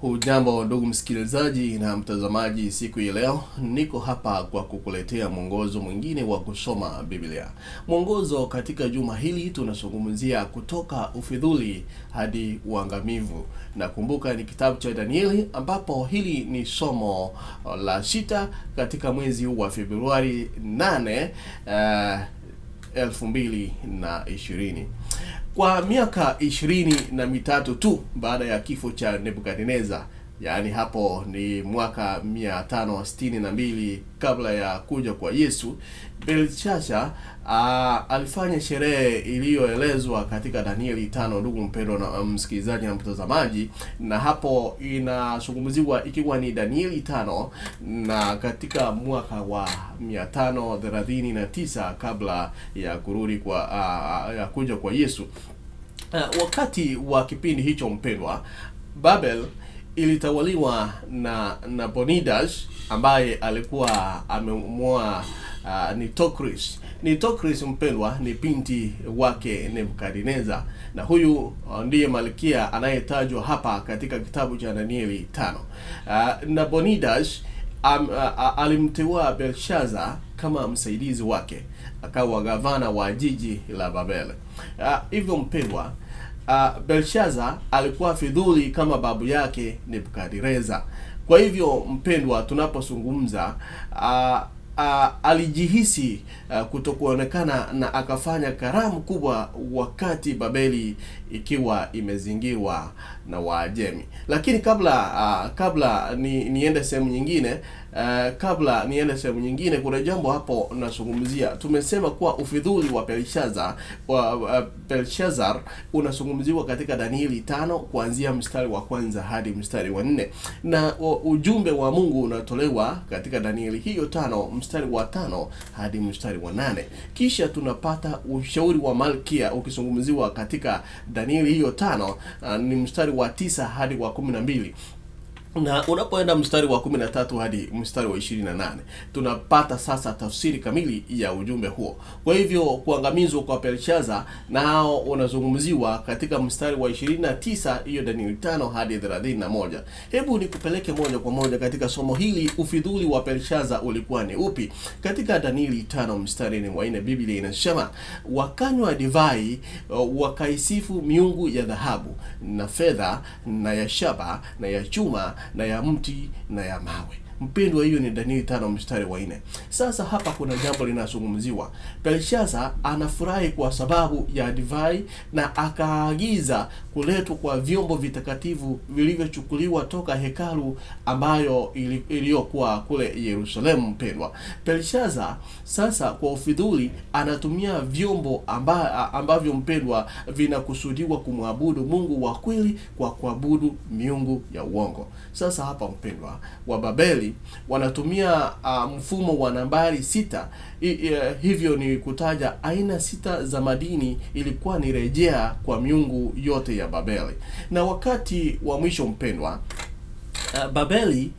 Hujambo ndugu msikilizaji na mtazamaji, siku ya leo niko hapa kwa kukuletea mwongozo mwingine wa kusoma Biblia. Mwongozo katika juma hili tunazungumzia Kutoka Ufidhuli Hadi Uangamivu. Na kumbuka ni kitabu cha Danieli, ambapo hili ni somo la Sita katika mwezi wa Februari 8 2020. Kwa miaka 23 tu baada ya kifo cha Nebukadneza, yaani hapo ni mwaka 562 kabla ya kuja kwa Yesu, Belshaza alifanya sherehe iliyoelezwa katika Danieli 5, ndugu mpendwa na msikilizaji na mtazamaji, na hapo inazungumziwa ikiwa ni Danieli 5 na katika mwaka wa 539 kabla ya kurudi kwa ya kuja kwa Yesu. Wakati wa kipindi hicho mpendwa, Babel ilitawaliwa na Nabonidus ambaye alikuwa amemoa Nitokris mpendwa ni binti wake Nebukadneza, na huyu ndiye malkia anayetajwa hapa katika kitabu cha Danieli 5. Nabonidus alimteua Belshaza kama msaidizi wake, akawa gavana wa jiji la Babel. Hivyo mpendwa, Belshaza alikuwa fidhuli kama babu yake Nebukadneza. Kwa hivyo mpendwa, tunapozungumza alijihisi kutokuonekana na akafanya karamu kubwa wakati Babeli ikiwa imezingirwa na Waajemi. Lakini kabla niende sehemu nyingine, kuna jambo hapo nazungumzia. Tumesema kuwa ufidhuli wa Belshazzar unazungumziwa katika Danieli 5 kuanzia mstari wa kwanza hadi mstari wa 4, na ujumbe wa Mungu unatolewa katika Danieli hiyo 5 mstari wa 5 hadi mstari wa 8. Kisha tunapata ushauri wa malkia ukizungumziwa katika Danieli hiyo 5 ni mstari wa 9 hadi wa 12. Na unapoenda mstari wa 13 hadi mstari wa 28, tunapata sasa tafsiri kamili ya ujumbe huo. Kwa hivyo kuangamizwa kwa Belshaza nao unazungumziwa katika mstari wa 29, hiyo Danieli 5 hadi 31. Hebu nikupeleke moja kwa moja katika somo hili. Ufidhuli wa Belshaza ulikuwa ni upi? Katika Danieli 5 mstari wa 4, Biblia inasema, wakanywa divai wakaisifu miungu ya dhahabu na fedha na ya shaba na ya chuma na ya mti na ya mawe. Mpendwa, hiyo ni Danieli 5 mstari wa 4. Sasa hapa kuna jambo linazungumziwa. Belshaza anafurahi kwa sababu ya divai, na akaagiza kuletwa kwa vyombo vitakatifu vilivyochukuliwa toka hekalu ambayo iliyokuwa kule Yerusalemu. Mpendwa, Belshaza sasa kwa ufidhuli anatumia vyombo ambavyo mpendwa vinakusudiwa kumwabudu Mungu wa kweli kwa kuabudu miungu ya uongo. Sasa hapa mpendwa, wa Babeli wanatumia mfumo wa nambari sita. Hivyo ni kutaja aina sita za madini, ilikuwa ni rejea kwa miungu yote ya Babeli. Na wakati wa mwisho mpendwa, Babeli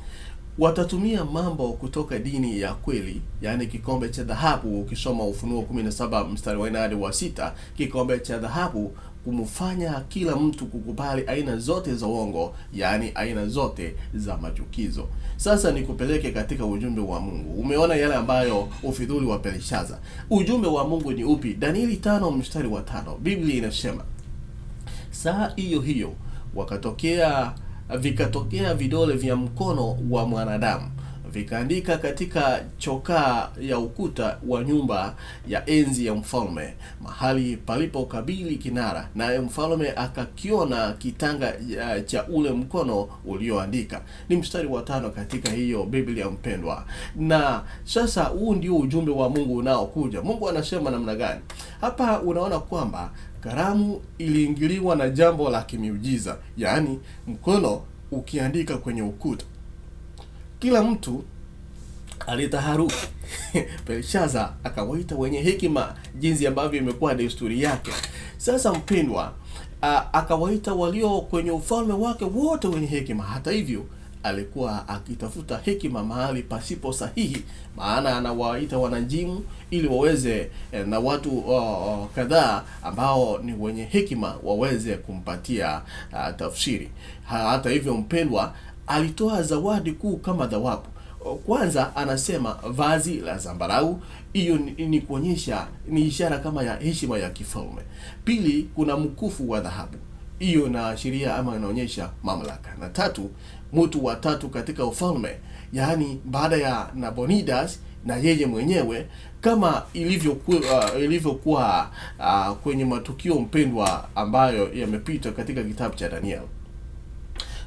watatumia mambo kutoka dini ya kweli, yani kikombe cha dhahabu. Ukisoma Ufunuo 17 mstari wa 4 hadi wa 6, kikombe cha dhahabu kumfanya kila mtu kukubali aina zote za uongo, yani aina zote za machukizo. Sasa nikupeleke katika ujumbe wa Mungu. Umeona yale ambayo ufidhuli wa Belshaza. Ujumbe wa Mungu ni upi? Danieli 5 mstari wa 5, Biblia inasema, saa hiyo hiyo vikatokea vidole vya mkono wa mwanadamu, vikaandika katika chokaa ya ukuta wa nyumba ya enzi ya mfalme, mahali palipo kabili kinara, naye mfalme akakiona kitanga cha ule mkono ulioandika. Ni mstari wa 5 katika hiyo Biblia mpendwa. Na sasa huu ndio ujumbe wa Mungu unaokuja. Mungu anasema namna gani? Hapa unaona kwamba karamu iliingiliwa na jambo la kimiujiza, yaani mkono ukiandika kwenye ukuta. Kila mtu alitaharuki. Belshaza akawaita wenye hekima, jinsi ambavyo imekuwa desturi yake. Sasa mpendwa, akawaita walio kwenye ufalme wake wote wenye hekima. Hata hivyo alikuwa akitafuta hekima mahali pasipo sahihi, maana anawaita wanajimu ili waweze na watu kadhaa ambao ni wenye hekima waweze kumpatia tafsiri. Hata hivyo, mpendwa, alitoa zawadi kuu kama thawabu. Kwanza anasema vazi la zambarau, hiyo ni kuonyesha, ni ishara kama ya heshima ya kifalme. Pili, kuna mkufu wa dhahabu, hiyo inaashiria ama inaonyesha mamlaka. Na tatu, mtu wa tatu katika ufalme, yaani baada ya Nabonidas na yeye mwenyewe, kama ilivyokuwa kwenye matukio, mpendwa, ambayo yamepita katika kitabu cha Daniel.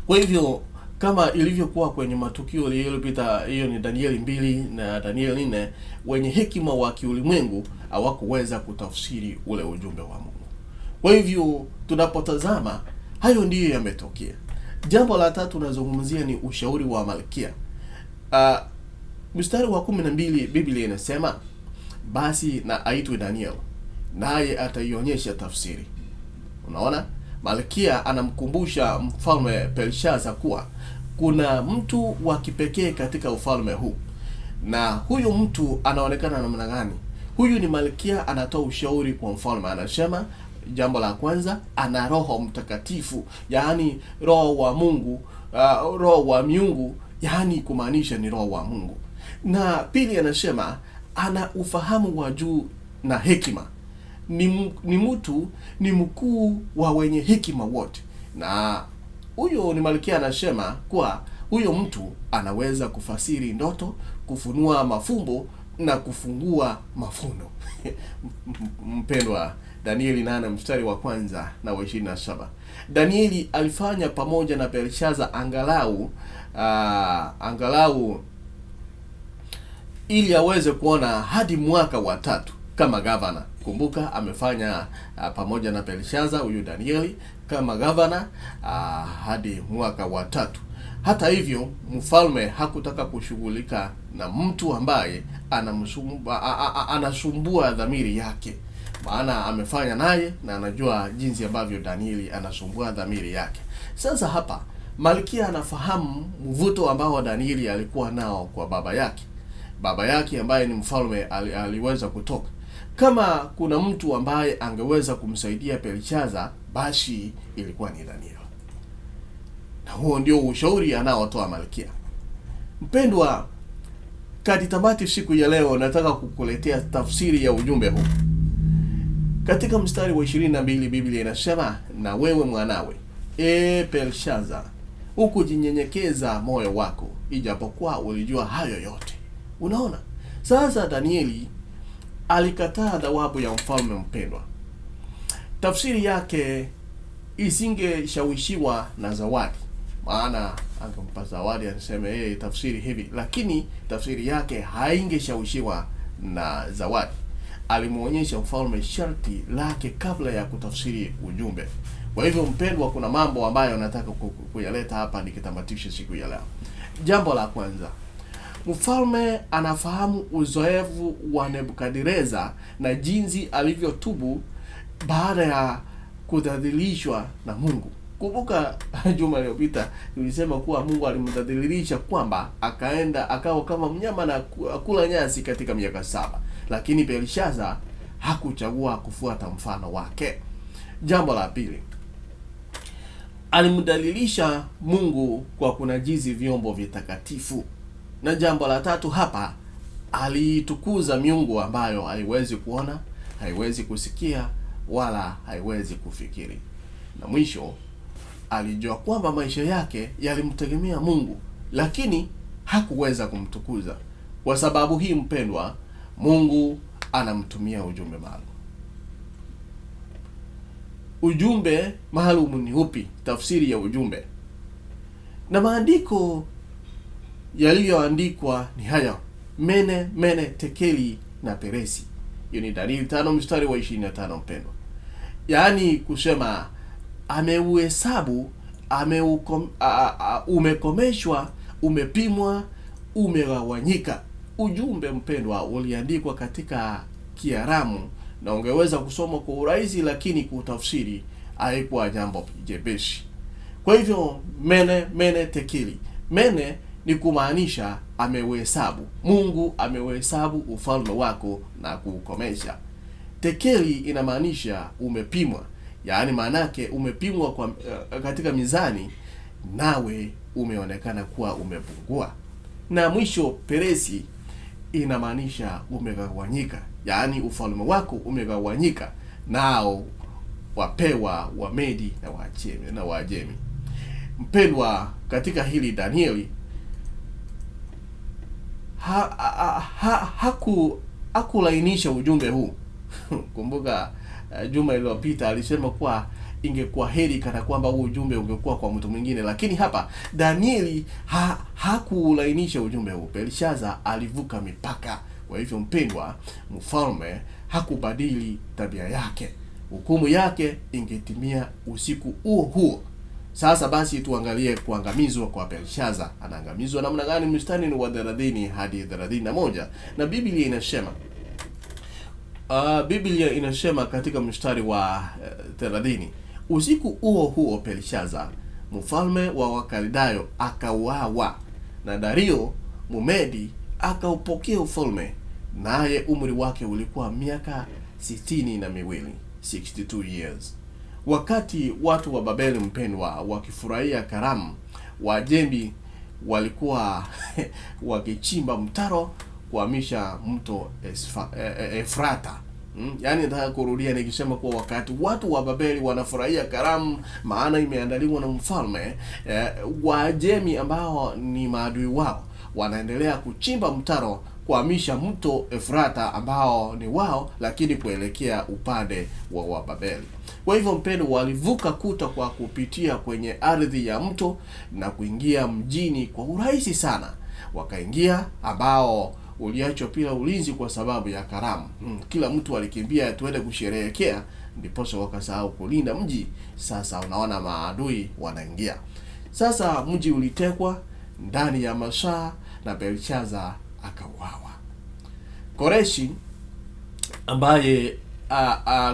Kwa hivyo kama ilivyokuwa kwenye matukio yaliyopita, hiyo ni Danieli 2 na Danieli 4, wenye hekima wa kiulimwengu hawakuweza kutafsiri ule ujumbe wa Mungu. Kwa hivyo tunapotazama, hayo ndiyo yametokea. Jambo la tatu tunazungumzia ni ushauri wa Malkia. Mstari wa 12 Biblia inasema, basi na aitwe Daniel, naye ataionyesha tafsiri. Unaona? Malkia anamkumbusha mfalme Belshaza kuwa kuna mtu wa kipekee katika ufalme huu. Na huyu mtu anaonekana namna gani? Huyu ni Malkia, anatoa ushauri kwa mfalme. Anasema jambo la kwanza, ana Roho Mtakatifu, yaani roho wa Mungu, roho wa miungu, yaani kumaanisha ni roho wa Mungu. Na pili, anasema ana ufahamu wa juu na hekima. Ni mkuu wa wenye hekima wote. Na huyo ni Malkia anasema kuwa huyo mtu anaweza kufasiri ndoto, kufunua mafumbo na kufungua mafuno. Mpendwa, Danieli 8 mstari wa kwanza na wa 27. Danieli alifanya pamoja na Belshaza angalau ili aweze kuona hadi mwaka wa 3 kama gavana. Kumbuka amefanya pamoja na Belshaza huyu Danieli kama gavana hadi mwaka wa 3. Hata hivyo, mfalme hakutaka kushughulika na mtu ambaye anasumbua dhamiri yake, maana amefanya naye na anajua jinsi ambavyo Danieli anasumbua dhamiri yake. Sasa hapa Malkia anafahamu mvuto ambao Danieli alikuwa nao kwa baba yake ambaye ni mfalme aliweza kutoka. Kama kuna mtu ambaye angeweza kumsaidia Belshaza, basi ilikuwa ni Daniel. Na huo ndio ushauri anaotoa Malkia. Mpendwa, katika siku ya leo nataka kukuletea tafsiri ya ujumbe huu. Katika mstari wa 22 Biblia inasema, na wewe mwanawe, Belshaza, ukujinyenyekeza moyo wako, ijapokuwa ulijua hayo yote. Unaona? Sasa Danieli alikataa thawabu ya mfalme. Mpendwa, tafsiri yake isingeshawishiwa na zawadi, maana angempa zawadi anasema tafsiri hivi, lakini tafsiri yake haingeshawishiwa na zawadi. Alimuonyesha mfalme sharti lake kabla ya kutafsiri ujumbe. Kwa hivyo mpendwa, kuna mambo ambayo nataka kuyaleta hapa nikitamatisha siku ya leo. Jambo la kwanza, mfalme anafahamu uzoefu wa Nebukadneza na jinsi alivyotubu baada ya kudhalilishwa na Mungu. Kumbuka juma lililopita tulisema kuwa Mungu alimdhalilisha kwamba akawa kama mnyama na kula nyasi katika miaka 7, lakini Belshaza hakuchagua kufuata mfano wake. Jambo la pili, alimdhalilisha Mungu kwa kunajizi vyombo vitakatifu. Na jambo la tatu hapa, alitukuza miungu ambayo haiwezi kuona, haiwezi kusikia, wala haiwezi kufikiri. Na mwisho, alijua kwamba maisha yake yalimtegemea Mungu, lakini hakuweza kumtukuza. Kwa sababu hii mpendwa, Mungu anamtumia ujumbe maalum. Ujumbe maalum ni upi? Tafsiri ya ujumbe. Na maandiko yaliyoandikwa ni haya: mene tekeli na peresi. Hiyo ni Danieli 5 mstari wa 25 mpendwa. Yaani kusema ameuhesabu, umekomeshwa, umepimwa, umegawanyika. Ujumbe mpendwa uliandikwa katika Kiaramu na ungeweza kusoma kwa urahisi, lakini kutafsiri haikuwa jambo jepesi. Kwa hivyo mene tekeli, Mene ni kumaanisha ameuhesabu. Mungu ameuhesabu ufalme wako na kuukomesha. Tekeli inamaanisha umepimwa, yaani maanake umepimwa kwa katika mizani, nawe umeonekana kuwa umepungua. Na mwisho peresi inamaanisha umegawanyika, yaani ufalme wako umegawanyika, nao wapewa Wamedi na Waajemi. Mpendwa, katika hili Danieli hakulainisha ujumbe huu. Kumbuka juma iliyopita alisema kuwa ingekuwa heri kana kwamba huu ujumbe ungekuwa kwa mtu mwingine, lakini hapa Danieli hakulainisha ujumbe huu. Belshaza alivuka mipaka. Kwa hivyo mpendwa, mfalme hakubadili tabia yake. Hukumu yake ingetimia usiku huo huo. Sasa basi tuangalie kuangamizwa kwa Belshaza. Anaangamizwa namna gani? Mstari ni wa 30 hadi 31. Na Biblia inasema katika mstari wa 30, usiku huo huo Belshaza mfalme wa Wakaldayo akauawa, na Dario Mumedi akaupokea ufalme, naye umri wake ulikuwa miaka 62, 62 years. Wakati watu wa Babeli, mpendwa, wakifurahia karamu, Waajemi walikuwa wakichimba mtaro kuhamisha mto Efrata. Yaani nataka kurudia nikisema kuwa wakati watu wa Babeli wanafurahia karamu, maana imeandaliwa na mfalme, Waajemi ambao ni maadui wao wanaendelea kuchimba mtaro kuhamisha mto Efrata ambao ni wao, lakini kuelekea upande wa Babeli. Kwa hivyo mpendo, walivuka kuta kwa kupitia kwenye ardhi ya mto na kuingia mjini kwa urahisi sana. Wakaingia ambao uliachwa bila ulinzi kwa sababu ya karamu. Kila mtu alikimbia tuende kusherehekea, ndiposa wakasahau kulinda mji. Sasa unaona maadui wanaingia. Sasa mji ulitekwa ndani ya masaa na Belshaza akauawa. Koreshi ambaye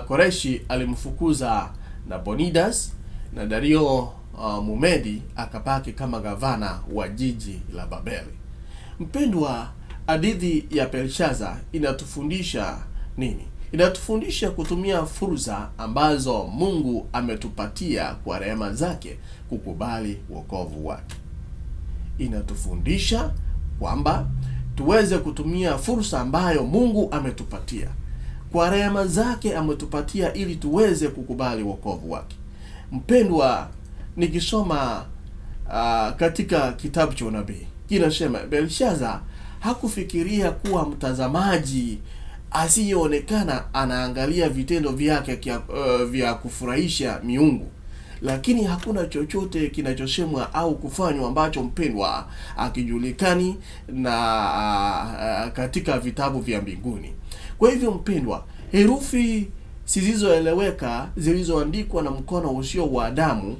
Koreshi alimfukuza Nabonidas, na Dario Mumedi akabaki kama gavana wa jiji la Babeli. Mpendwa, hadithi ya Belshaza inatufundisha nini? Inatufundisha kutumia fursa ambazo Mungu ametupatia kwa rehema zake kukubali wokovu wake. Inatufundisha kwamba tuweze kutumia fursa ambayo Mungu ametupatia kwa rehema zake, ametupatia ili tuweze kukubali wokovu wake. Mpendwa, nikisoma katika kitabu cha unabii kinasema Belshaza hakufikiria kuwa mtazamaji asiyeonekana anaangalia vitendo vyake vya kufurahisha miungu, lakini hakuna chochote kinachosemwa au kufanywa ambacho mpendwa akijulikani na katika vitabu vya mbinguni. Kwa hivyo mpendwa, herufi zisizoeleweka zilizoandikwa na mkono usio wa Adamu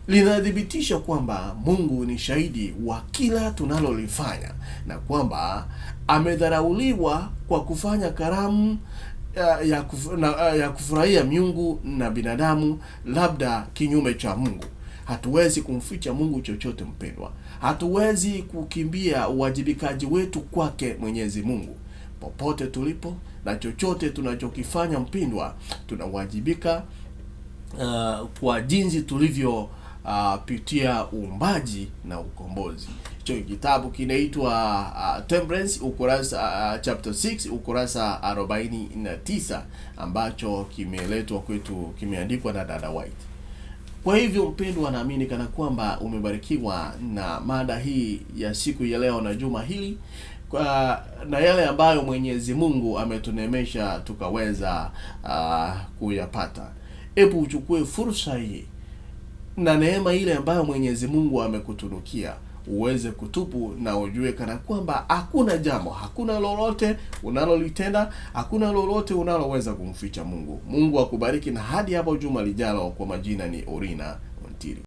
linadhibitisha kwamba Mungu ni shahidi wa kila tunalolifanya, na kwamba amedharauliwa kwa kufanya karamu ya kufurahia miungu na binadamu, labda kinyume cha Mungu. Hatuwezi kumficha Mungu chochote mpendwa. Hatuwezi kukimbia uwajibikaji wetu kwake Mwenyezi Mungu. Popote tulipo na chochote tunachokifanya mpendwa, tunawajibika kwa jinsi tulivyo pitia uumbaji na ukombozi. Hicho kitabu kinaitwa Temperance, ukurasa chapter 6 ukurasa 49, ambacho kimeletwa kwetu, kimeandikwa na dada White. Kwa hivyo mpendwa, naamini kana kwamba umebarikiwa na mada hii ya siku ya leo na juma hili, na yale ambayo Mwenyezi Mungu ametunemesha tukaweza kuyapata. Hebu uchukue fursa hii na neema ile ambayo Mwenyezi Mungu amekutunukia, uweze kutubu na ujue kana kwamba hakuna jambo, hakuna lolote unalolitenda, hakuna lolote unaloweza kumficha Mungu. Mungu akubariki, na hadi hapo juma lijalo. Kwa majina ni Orina Ontiri.